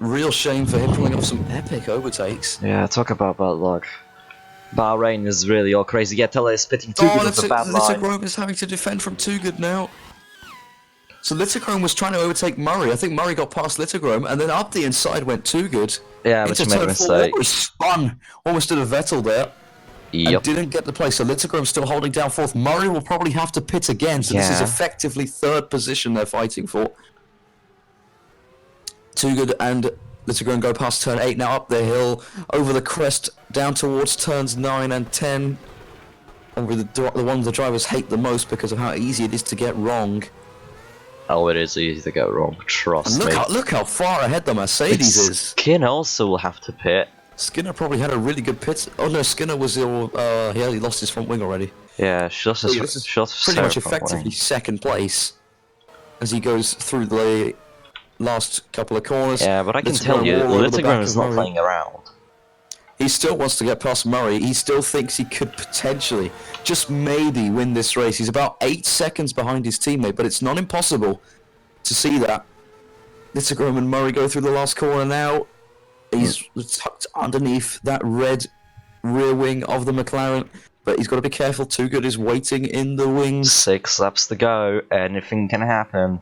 S1: Real shame for him pulling off some epic overtakes.
S2: Yeah, talk about bad luck. Bahrain is really all crazy. Yeah, Tele is spitting too good with a bad line.
S1: Littlegrove is having to defend from Too Good now. So Littlegrove was trying to overtake Murray. I think Murray got past Littlegrove, and then up the inside went Too Good.
S2: Yeah, but
S1: into
S2: he made a
S1: turn 4,
S2: mistake.
S1: almost spun. Almost did a Vettel there. And
S2: Yep.
S1: didn't get the place. So Littlegrove still holding down 4th. Murray will probably have to pit again. So this is
S2: Yeah.
S1: effectively 3rd position they're fighting for. Too Good and Littlegrove go past turn 8 now up the hill, over the crest, down towards turns 9 and 10. Over the ones the drivers hate the most because of how easy it is to get wrong.
S2: Oh, it is easy to go wrong, trust
S1: And
S2: me.
S1: look how far ahead the Mercedes is.
S2: Skin also will have to pit.
S1: Skinner probably had a really good pit. Oh no, Skinner was ill. He lost his front wing already.
S2: Yeah, she lost his,
S1: This is
S2: she lost
S1: pretty
S2: her
S1: much
S2: front
S1: effectively
S2: wing.
S1: 2nd place as he goes through the last couple of corners.
S2: Yeah, but I can
S1: Littlegrove
S2: tell you,
S1: all over the back
S2: Littlegrove is
S1: of
S2: not
S1: Murray.
S2: playing around.
S1: He still wants to get past Murray. He still thinks he could potentially, just maybe, win this race. He's about 8 seconds behind his teammate, but it's not impossible to see that. Littlegrove and Murray go through the last corner now. He's tucked underneath that red rear wing of the McLaren, but he's got to be careful. Too Good is waiting in the wings.
S2: 6 laps to go, anything can happen.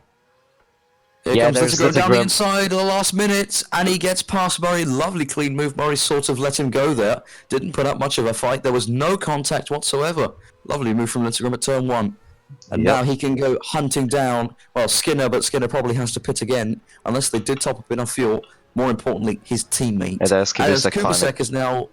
S1: Here
S2: Yeah,
S1: comes
S2: there's
S1: Littlegrove down the
S2: Littlegrove.
S1: inside at the last minute, and he gets past Murray. Lovely clean move. Murray sort of let him go there. Didn't put up much of a fight. There was no contact whatsoever. Lovely move from Littlegrove at turn 1. And
S2: Yep.
S1: now he can go hunting down, well, Skinner, but Skinner probably has to pit again, unless they did top up enough fuel. More importantly, his teammate.
S2: Yeah, there's Kubicek
S1: Kubicek is now...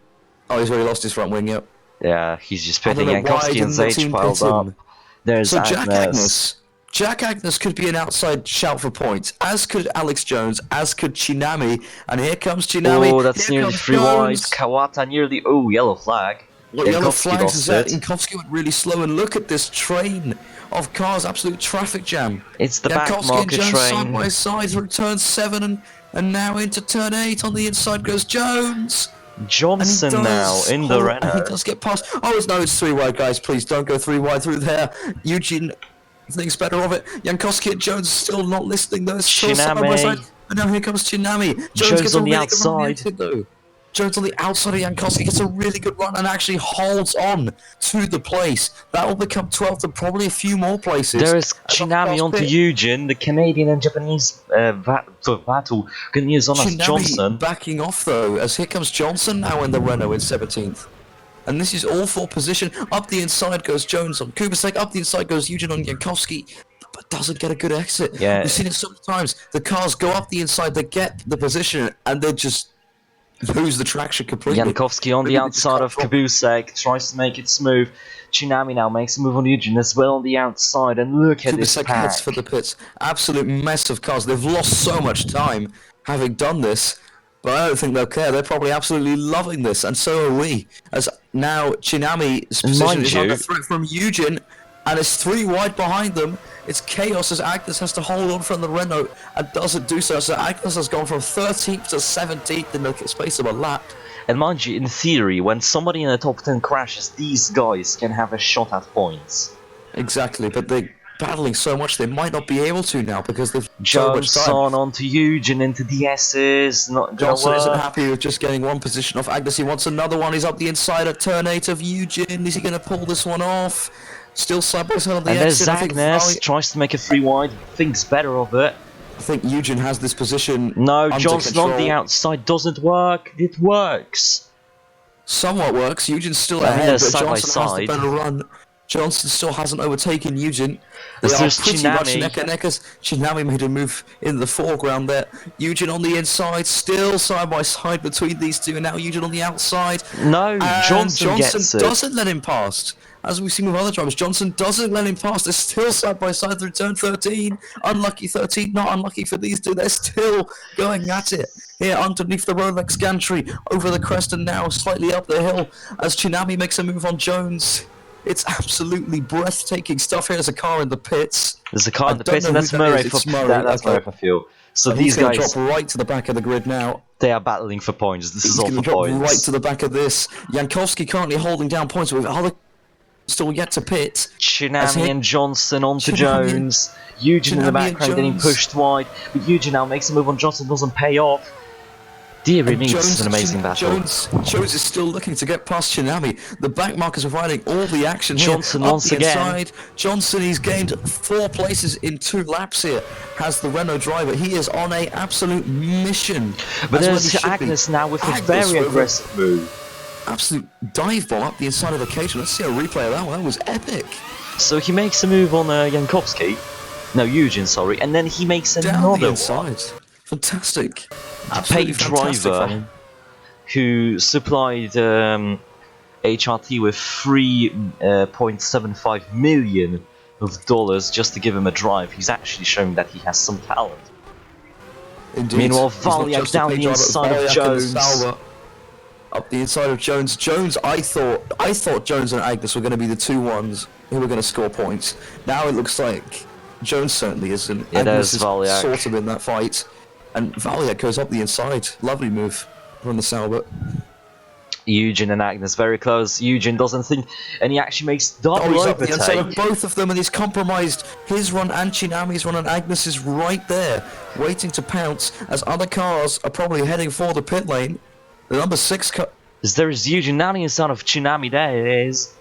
S1: Oh, he's already lost his front wing, yep.
S2: Yeah, he's just
S1: I don't
S2: pitting.
S1: know why
S2: Jankowski and
S1: didn't the
S2: Zage
S1: team
S2: piled
S1: pit
S2: up.
S1: him?
S2: There's
S1: So
S2: Agnes.
S1: Jack Agnes could be an outside shout for points, as could Alex Jones, as could Chinami, and here comes Chinami.
S2: Oh, that's
S1: here
S2: nearly
S1: comes
S2: 3 wide.
S1: Jones.
S2: Kawata nearly. Oh, yellow flag.
S1: What yellow
S2: Jankowski
S1: flags is that?
S2: lost it.
S1: Inkowski went really slow, and look at this train of cars, absolute traffic jam.
S2: It's the back
S1: Jankowski and
S2: market
S1: Jones
S2: train.
S1: side by side through turn 7, and now into turn 8. On the inside goes Jones. And he
S2: Johnson now
S1: does
S2: in the
S1: hold- and he
S2: Renault.
S1: does get past. Oh, it's 3 wide, guys. Please don't go 3 wide through there. Eugene thinks better of it. Jankowski and Jones still not listening. Though it's still side by
S2: Chinami.
S1: side. And now here comes Chinami.
S2: Jones
S1: gets a
S2: on the
S1: really good run on the
S2: outside.
S1: exit, though. Jones on the outside of Jankowski gets a really good run and actually holds on to the place. That will become 12th and probably a few more places.
S2: There is
S1: As
S2: Chinami
S1: Octav's
S2: onto
S1: pit.
S2: Eugene. The Canadian and Japanese battle continues on as
S1: Chinami
S2: Johnson.
S1: backing off though, as here comes Johnson now in the Renault in 17th. And this is all for position. Up the inside goes Jones on Kubicek, up the inside goes Eugene on Jankowski, but doesn't get a good exit.
S2: Yeah.
S1: We've seen it so many times. The cars go up the inside, they get the position, and they just lose the traction completely.
S2: Jankowski on the
S1: Maybe they just
S2: outside
S1: can't
S2: of
S1: drop.
S2: Kabusek, tries to make it smooth. Chinami now makes a move on Eugene as well on the outside, and look at this
S1: Kubicek
S2: pack.
S1: heads for the pits. Absolute mess of cars. They've lost so much time having done this, but I don't think they'll care. They're probably absolutely loving this, and so are we. As now Chinami's position
S2: Mind
S1: is
S2: you-
S1: under threat from Eugene, and it's 3 wide behind them. It's chaos as Agnes has to hold on from the Renault and doesn't do so. So Agnes has gone from 13th to 17th in the space of a lap.
S2: And mind you, in theory, when somebody in the top 10 crashes, these guys can have a shot at points.
S1: Exactly, but they're battling so much they might not be able to now because they've so much time.
S2: Johnson onto Eugene into the S's. Not gonna
S1: Johnson isn't
S2: work.
S1: happy with just getting one position off Agnes. He wants another one. He's up the inside at turn 8 of Eugene. Is he going to pull this one off? Still side by side on the
S2: And there's
S1: exit. I think
S2: Agnes, tries to make a 3 wide, thinks better of it.
S1: I think Eugene has this position
S2: No,
S1: under
S2: Johnson on the
S1: control.
S2: outside doesn't work. It works.
S1: Somewhat works. Eugene's still
S2: Yeah,
S1: ahead,
S2: they're
S1: but
S2: side by
S1: Johnson has the
S2: side.
S1: better run. Johnson still hasn't overtaken Eugen. They
S2: As
S1: are
S2: there's
S1: pretty much
S2: Chinami.
S1: neck and neck. Chinami made a move in the foreground there. Eugen on the inside, still side by side between these two, and now Eugen on the outside.
S2: No,
S1: And
S2: Johnson gets it.
S1: doesn't let him past. As we've seen with other drivers, Johnson doesn't let him pass. They're still side by side through turn 13. Unlucky 13, not unlucky for these two. They're still going at it. Here underneath the Rolex gantry, over the crest and now slightly up the hill as Chinami makes a move on Jones. It's absolutely breathtaking stuff. Here's a car in the pits.
S2: There's a car in the
S1: don't
S2: pits,
S1: know
S2: and
S1: who
S2: that's
S1: that
S2: Murray
S1: is.
S2: for
S1: It's Murray,
S2: that's
S1: okay.
S2: Murray for fuel. So
S1: And
S2: these
S1: he's gonna
S2: guys,
S1: drop right to the back of the grid now.
S2: they are battling for points. This is
S1: He's
S2: all
S1: going
S2: for
S1: to drop
S2: points.
S1: right to the back of this. Jankowski currently holding down points with other still yet to pit.
S2: Chinami and Johnson onto
S1: Chinami
S2: Jones. Eugen in the
S1: Chinami and
S2: background getting
S1: Jones.
S2: pushed wide, but Eugen now makes a move on Johnson, doesn't pay off. Dear me, this is an amazing battle.
S1: Jones is still looking to get past Chinami. The back markers are providing all the action
S2: Johnson
S1: here. Up
S2: once
S1: the
S2: again.
S1: inside. Johnson, he's gained 4 places in 2 laps here. Has the Renault driver. He is on a absolute mission.
S2: But
S1: as well
S2: there's
S1: he should be.
S2: Agnes now with a
S1: Agnes
S2: very
S1: with
S2: aggressive move.
S1: absolute dive bomb up the inside of the cage. Let's see a replay of that one. That was epic.
S2: So he makes a move on Jankowski. No, Eugen, sorry. And then he makes
S1: Down the
S2: another one.
S1: inside. Fantastic.
S2: The
S1: Absolutely
S2: paid
S1: fantastic for
S2: driver
S1: him.
S2: who supplied HRT with $3.75 million just to give him a drive. He's actually showing that he has some talent.
S1: Indeed.
S2: Meanwhile,
S1: He's not
S2: Valyak
S1: just a
S2: down
S1: paid
S2: the
S1: driver,
S2: inside of
S1: Valyak and
S2: Jones.
S1: Sauber up the inside of Jones. Jones, I thought Jones and Agnes were going to be the 2 ones who were going to score points. Now it looks like Jones certainly isn't.
S2: Yeah,
S1: Agnes
S2: there's
S1: is
S2: Valyak.
S1: sort of in that fight. And Valyak goes up the inside. Lovely move from the Sauber.
S2: Eugen and Agnes very close. Eugen doesn't think, and he actually makes double
S1: Oh, he's up the inside of
S2: overtake.
S1: both of them, and he's compromised his run and Chinami's run, and Agnes is right there, waiting to pounce, as other cars are probably heading for the pit lane. The number 6 car...
S2: There is Eugen now inside of Chinami, there it is.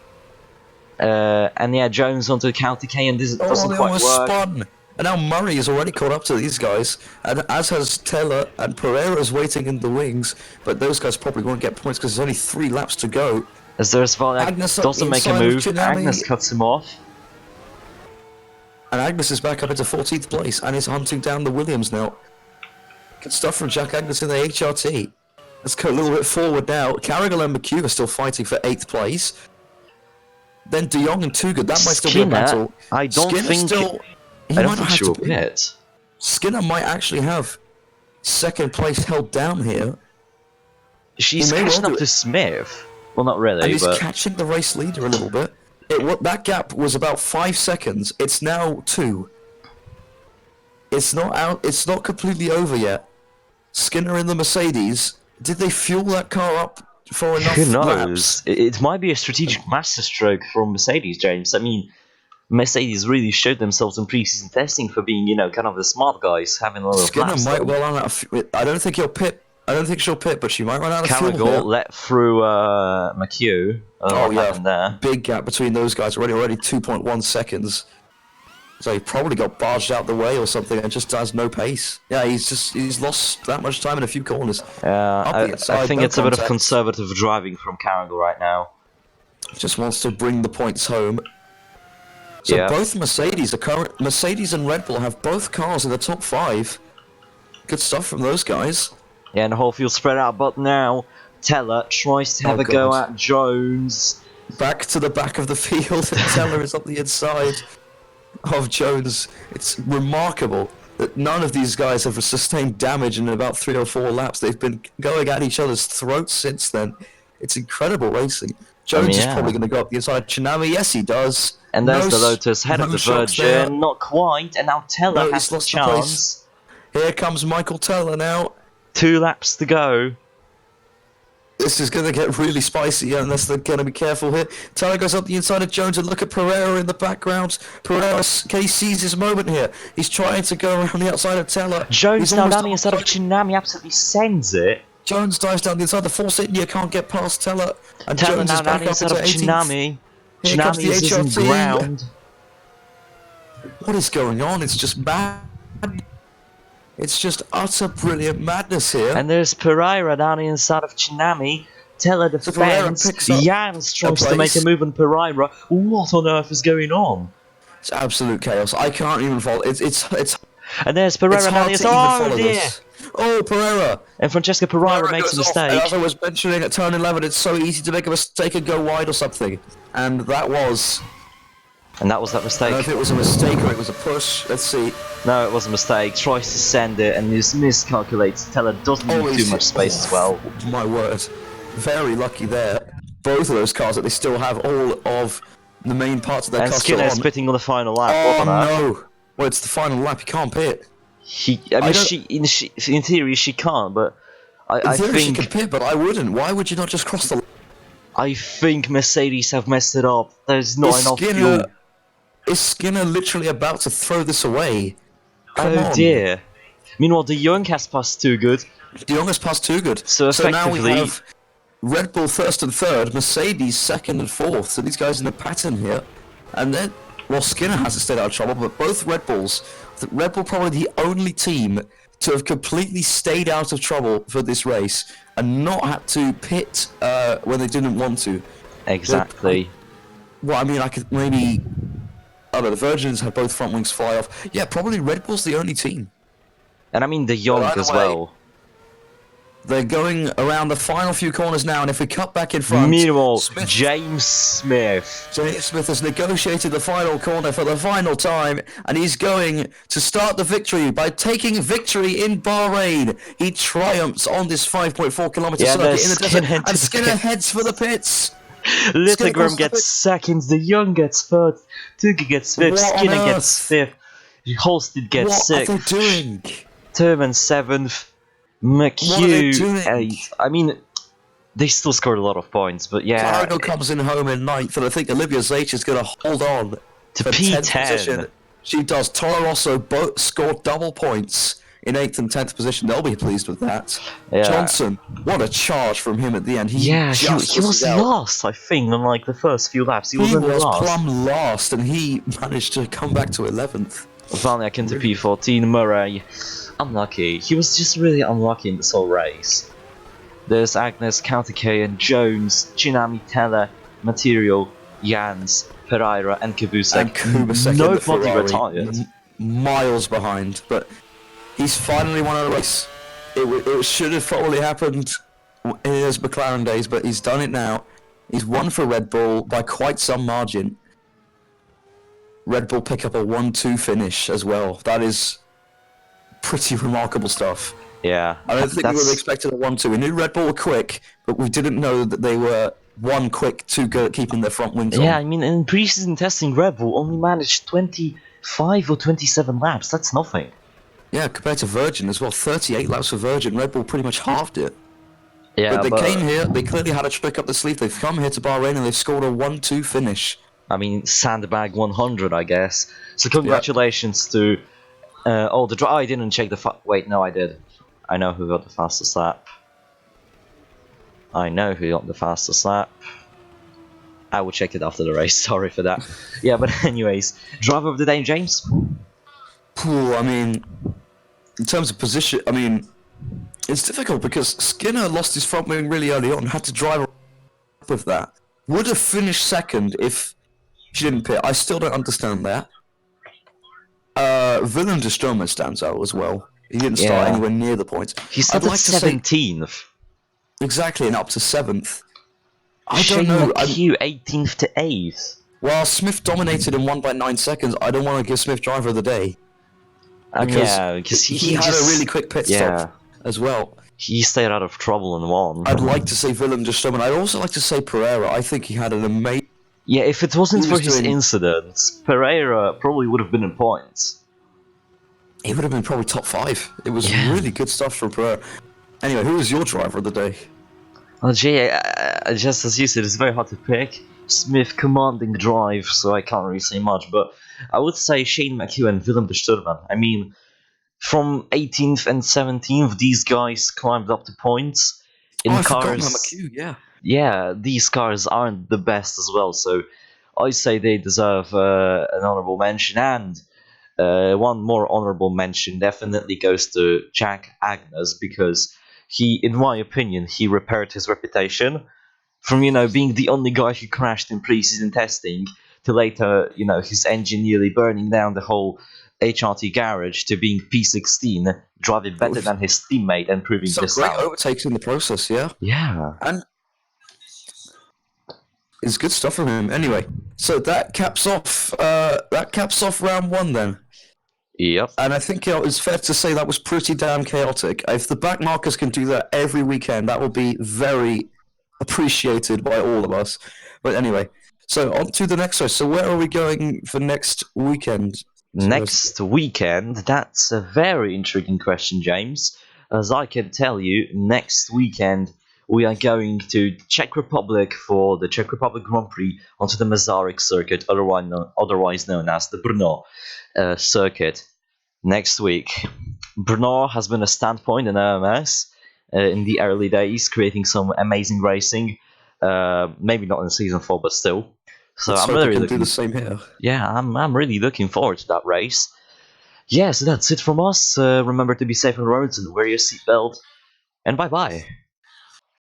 S2: And yeah, Jones onto County K, and this doesn't
S1: they
S2: quite
S1: almost
S2: work.
S1: spun. And now Murray is already caught up to these guys, and as has Teller, and Pereira is waiting in the wings, but those guys probably won't get points because there's only 3 laps to go.
S2: As there's Valyak,
S1: Agnes up
S2: doesn't
S1: the
S2: make a
S1: inside of
S2: move,
S1: Chinami.
S2: Agnes cuts him off.
S1: And Agnes is back up into 14th place, and is hunting down the Williams now. Good stuff from Jack Agnes in the HRT. Let's go a little bit forward now. Carrigal and McHugh are still fighting for 8th place. Then De Jong and Tugad, that might still be a
S2: Skinner,
S1: battle.
S2: I don't
S1: Skinner
S2: think-
S1: Still, he
S2: I don't
S1: might
S2: think
S1: have
S2: she will
S1: to be.
S2: pit.
S1: Skinner might actually have 2nd place held down here.
S2: She's
S1: He may well
S2: catching
S1: do
S2: up
S1: it.
S2: to Smith. Well, not
S1: And
S2: really,
S1: he's
S2: but
S1: catching the race leader a little bit. That gap was about 5 seconds. It's now 2. It's not out. It's not completely over yet. Skinner in the Mercedes. Did they fuel that car up for enough
S2: who knows?
S1: laps?
S2: It might be a strategic masterstroke from Mercedes, James. I mean, Mercedes really showed themselves in pre-season testing for being, kind of the smart guys, having a lot of
S1: Skinner
S2: laps.
S1: might well run out of. I don't think he'll pit. I don't think she'll pit, but she might run out of fuel here.
S2: Carrigal let through McHugh.
S1: Oh
S2: What
S1: yeah,
S2: happened there?
S1: big gap between those guys. Already 2.1 seconds. So he probably got barged out the way or something and just has no pace. Yeah, he's lost that much time in a few corners. Up the
S2: I
S1: inside,
S2: think
S1: no
S2: it's a bit of
S1: contact.
S2: conservative driving from Carrigal right now.
S1: Just wants to bring the points home. So
S2: Yeah.
S1: both Mercedes and Red Bull have both cars in the top 5. Good stuff from those guys.
S2: Yeah, and the whole field spread out, but now Teller tries to have
S1: Oh,
S2: a go
S1: God.
S2: at Jones.
S1: Back to the back of the field, and Teller is on the inside of Jones. It's remarkable that none of these guys have sustained damage in about 3 or 4 laps. They've been going at each other's throats since then. It's incredible racing. Jones is
S2: yeah.
S1: probably going to go up the inside. Chinami, yes he does.
S2: And there's the
S1: s-
S2: Lotus, head of
S1: no
S2: the
S1: shocks
S2: Virgin,
S1: there.
S2: not quite, and now Teller
S1: No,
S2: has
S1: he's
S2: the
S1: lost the place.
S2: chance.
S1: Here comes Michael Teller now.
S2: 2 laps to go.
S1: This is going to get really spicy unless they're going to be careful here. Teller goes up the inside of Jones and look at Pereira in the background. Pereira, can he seize his moment here? He's trying to go around the outside of Teller.
S2: Jones
S1: He's
S2: now
S1: almost
S2: down the inside of
S1: outside.
S2: Chinami, absolutely sends it.
S1: Jones dives down the inside. The Force India can't get past Teller. And
S2: Teller
S1: Jones
S2: now
S1: is
S2: down
S1: back
S2: the
S1: up
S2: inside
S1: into
S2: of
S1: 18th.
S2: Chinami.
S1: Here comes
S2: Chinami
S1: the
S2: is in
S1: HRT.
S2: ground.
S1: What is going on? It's just mad. It's just utter brilliant madness here.
S2: And there's Pereira down the inside of Chinami. Teller
S1: So Pereira
S2: defends.
S1: picks up
S2: Jans tries to make a
S1: place.
S2: move on Pereira. What on earth is going on?
S1: It's absolute chaos. I can't even follow. It's
S2: And there's Pereira now.
S1: hard
S2: There's,
S1: to even
S2: oh
S1: follow
S2: dear!
S1: this. Oh, Pereira!
S2: And Francesco Pereira makes a
S1: goes off, and
S2: mistake.
S1: as I was mentioning at turn 11, it's so easy to make a mistake and go wide or something. And that was...
S2: And that was that
S1: I don't know
S2: mistake.
S1: if it was a mistake or it was a push. Let's see.
S2: No, it was a mistake. Tries to send it and just miscalculates. Teller doesn't need too much space as well.
S1: My word. Very lucky there. Both of those cars that they still have all of the main parts of their
S2: And
S1: car still
S2: Skinner is
S1: on.
S2: pitting on the final lap.
S1: Oh
S2: What on earth?
S1: no! Well, it's the final lap. You can't pit.
S2: I mean,
S1: don't-
S2: in theory she can't, but
S1: In
S2: I
S1: theory, she
S2: think
S1: could pit, but I wouldn't. Why would you not just cross the?
S2: I think Mercedes have messed it up. There's not enough fuel.
S1: Is Skinner literally about to throw this away? Come
S2: Oh
S1: on.
S2: dear. Meanwhile, De Jong has passed too good.
S1: De Jong has passed too good.
S2: So
S1: now we
S2: effectively-
S1: have Red Bull first and third, Mercedes second and fourth. So these guys in a pattern here. And then, well, Skinner hasn't stayed out of trouble, but both Red Bulls, Red Bull probably the only team to have completely stayed out of trouble for this race and not had to pit when they didn't want to.
S2: Exactly.
S1: Well, I mean, I could maybe... I don't know, the Virgins had both front wings fly off. Yeah, probably Red Bull's the only team.
S2: And I mean De Jong
S1: By the
S2: as
S1: way,
S2: well.
S1: They're going around the final few corners now, and if we cut back in front...
S2: Meanwhile, James Smith.
S1: James Smith has negotiated the final corner for the final time, and he's going to start the victory by taking victory in Bahrain. He triumphs on this 5.4 kilometre circuit in the desert, and Skinner heads for the pits.
S2: Littlegram gets second, De Jong gets third, Tuki gets fifth,
S1: What on
S2: Skinner
S1: earth?
S2: gets fifth, Holstead gets
S1: What
S2: sixth,
S1: are they doing?
S2: Turman seventh,
S1: What are they
S2: McHugh
S1: doing?
S2: eighth. I mean, they still scored a lot of points, but yeah,
S1: Carragher comes in home in ninth, and I think Olivia Zaich is going to hold on
S2: to
S1: for 10th
S2: P10.
S1: position. She does. Toro Rosso both scored double points in 8th and 10th position. They'll be pleased with that.
S2: Yeah.
S1: Johnson, what a charge from him at the end. He
S2: was
S1: out.
S2: last, I think, on like the first few laps. He was
S1: He
S2: only
S1: was
S2: last.
S1: plumb last, and he managed to come back to 11th.
S2: Valiak into P14, Murray, unlucky. He was just really unlucky in this whole race. There's Agnes, Kautoke, and Jones, Chinami, Teller, Material, Jans, Pereira, and Kubusek.
S1: And Kubusek in the
S2: Nobody
S1: Ferrari,
S2: retired.
S1: Miles behind, but he's finally won a race. It should have probably happened in his McLaren days, but he's done it now. He's won for Red Bull by quite some margin. Red Bull pick up a 1-2 finish as well. That is pretty remarkable stuff.
S2: Yeah.
S1: I don't think we would have expected a 1-2. We knew Red Bull were quick, but we didn't know that they were one quick, too good at keeping their front wings on.
S2: Yeah, I mean, in pre-season testing, Red Bull only managed 25 or 27 laps. That's nothing.
S1: Yeah, compared to Virgin as well. 38 laps for Virgin. Red Bull pretty much halved it.
S2: Yeah,
S1: But they came here, they clearly had a trick up the sleeve. They've come here to Bahrain and they've scored a 1-2 finish.
S2: I mean, sandbag 100, I guess. So congratulations to all the... I didn't check the... Wait, no, I did. I know who got the fastest lap. I will check it after the race, sorry for that. Yeah, but anyways, driver of the day, James?
S1: I mean, in terms of position, I mean, it's difficult because Skinner lost his front wing really early on, had to drive up with that. Would have finished second if she didn't pit. I still don't understand that. Willem de Stromer stands out as well. He didn't start anywhere near the points.
S2: He started 17th.
S1: Exactly, and up to 7th. I
S2: Shane
S1: don't know.
S2: McHugh 18th to 8th.
S1: While Smith dominated and won by 9 seconds, I don't want to give Smith driver of the day.
S2: Because
S1: He had a really quick pit stop as well.
S2: He stayed out of trouble and won.
S1: I'd like to say Willem de Stromer. I'd also like to say Pereira. I think he had an amazing...
S2: Yeah, if it wasn't for his incidents, Pereira probably would have been in points.
S1: He would have been probably top 5. It was really good stuff from Pereira. Anyway, who was your driver of the day?
S2: Well, Jay, just as you said, it's very hard to pick. Smith commanding the drive, so I can't really say much, but I would say Shane McHugh and Willem de Sturman. I mean, from 18th and 17th, these guys climbed up to points. In
S1: I
S2: cars,
S1: forgot about McHugh, yeah.
S2: Yeah, these cars aren't the best as well, so I say they deserve an honorable mention, and one more honorable mention definitely goes to Jack Agnes, because in my opinion, he repaired his reputation from being the only guy who crashed in pre-season testing to later his engine nearly burning down the whole HRT garage to being P16, driving better than his teammate and proving
S1: Some
S2: this
S1: great
S2: out.
S1: overtakes in the process, yeah.
S2: Yeah.
S1: And it's good stuff from him. Anyway, so that caps off round one then.
S2: Yep.
S1: And I think it's fair to say that was pretty damn chaotic. If the back markers can do that every weekend, that will be very appreciated by all of us. But anyway, so on to the next race. So where are we going for next weekend?
S2: Next weekend? That's a very intriguing question, James. As I can tell you, next weekend we are going to Czech Republic for the Czech Republic Grand Prix onto the Masaryk circuit, otherwise known as the Brno circuit. Next week, Brno has been a standpoint in MMS in the early days, creating some amazing racing. Maybe not in season 4, but still. So
S1: Let's
S2: I'm
S1: hope
S2: really
S1: we can
S2: looking.
S1: do the same here.
S2: Yeah, I'm really looking forward to that race. Yeah, so that's it from us. Remember to be safe on the roads and wear your seatbelt. And bye bye.